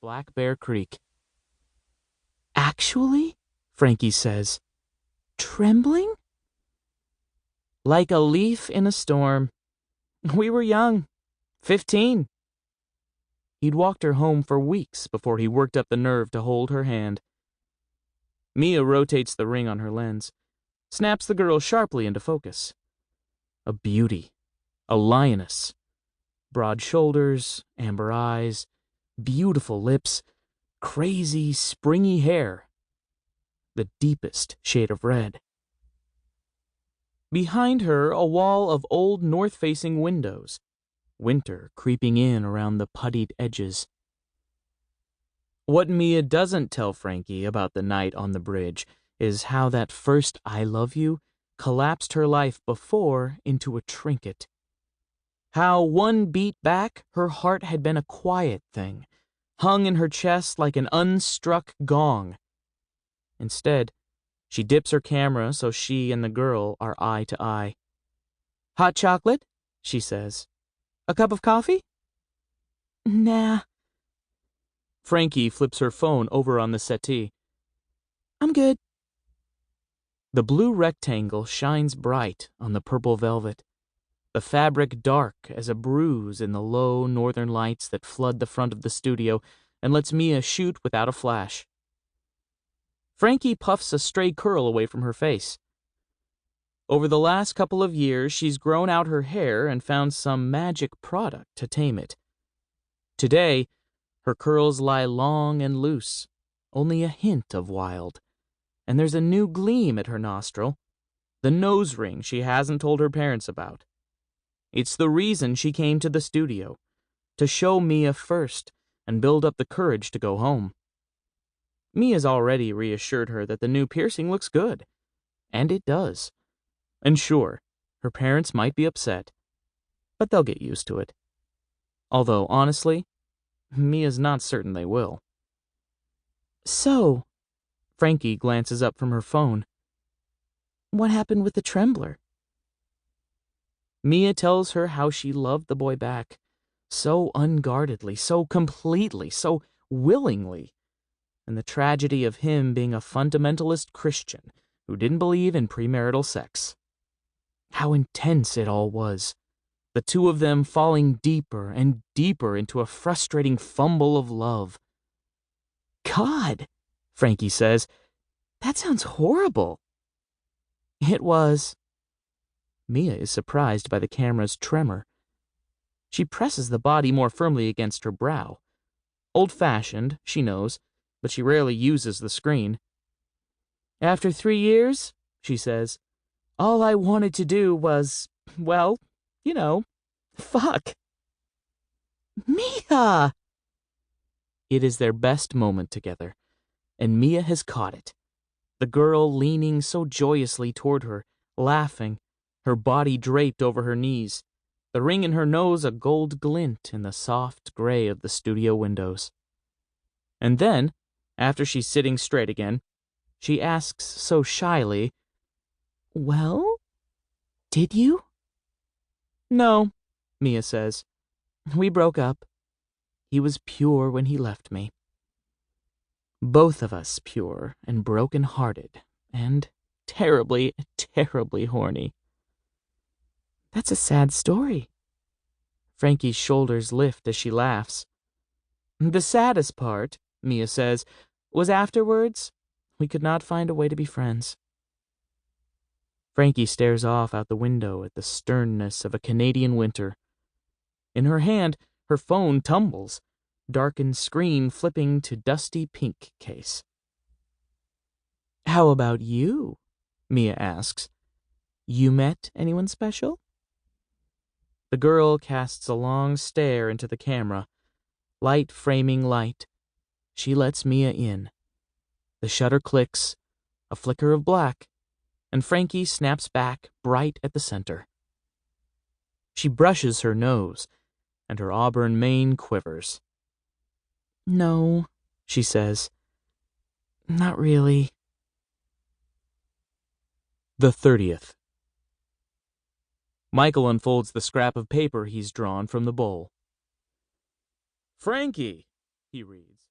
Black Bear Creek. "Actually?" Frankie says. "Trembling?" "Like a leaf in a storm. We were young. 15. He'd walked her home for weeks before he worked up the nerve to hold her hand. Mia rotates the ring on her lens, snaps the girl sharply into focus. A beauty. A lioness. Broad shoulders, amber eyes, beautiful lips, crazy, springy hair. The deepest shade of red. Behind her, a wall of old north-facing windows, winter creeping in around the puttied edges. What Mia doesn't tell Frankie about the night on the bridge is how that first "I love you" collapsed her life before into a trinket. How one beat back, her heart had been a quiet thing, hung in her chest like an unstruck gong. Instead, she dips her camera so she and the girl are eye to eye. "Hot chocolate?" she says. "A cup of coffee?" "Nah." Frankie flips her phone over on the settee. "I'm good." The blue rectangle shines bright on the purple velvet, the fabric dark as a bruise in the low northern lights that flood the front of the studio and lets Mia shoot without a flash. Frankie puffs a stray curl away from her face. Over the last couple of years, she's grown out her hair and found some magic product to tame it. Today, her curls lie long and loose, only a hint of wild, and there's a new gleam at her nostril, the nose ring she hasn't told her parents about. It's the reason she came to the studio, to show Mia first and build up the courage to go home. Mia's already reassured her that the new piercing looks good, and it does. And sure, her parents might be upset, but they'll get used to it. Although, honestly, Mia's not certain they will. "So," Frankie glances up from her phone, "what happened with the trembler?" Mia tells her how she loved the boy back, so unguardedly, so completely, so willingly, and the tragedy of him being a fundamentalist Christian who didn't believe in premarital sex. How intense it all was, the two of them falling deeper and deeper into a frustrating fumble of love. "God," Frankie says, "that sounds horrible." It was. Mia is surprised by the camera's tremor. She presses the body more firmly against her brow. Old-fashioned, she knows, but she rarely uses the screen. "After 3 years," she says, "all I wanted to do was, well, fuck." "Mia!" It is their best moment together, and Mia has caught it. The girl leaning so joyously toward her, laughing, her body draped over her knees, the ring in her nose a gold glint in the soft gray of the studio windows. And then, after she's sitting straight again, she asks so shyly, "Well, did you?" "No," Mia says. "We broke up. He was pure when he left me. Both of us pure and broken-hearted and terribly, terribly horny." "That's a sad story." Frankie's shoulders lift as she laughs. "The saddest part," Mia says, "was afterwards, we could not find a way to be friends." Frankie stares off out the window at the sternness of a Canadian winter. In her hand, her phone tumbles, darkened screen flipping to dusty pink case. "How about you?" Mia asks. "You met anyone special?" The girl casts a long stare into the camera, light framing light. She lets Mia in. The shutter clicks, a flicker of black, and Frankie snaps back bright at the center. She brushes her nose, and her auburn mane quivers. "No," she says. "Not really." The 30th. Michael unfolds the scrap of paper he's drawn from the bowl. "Frankie," he reads.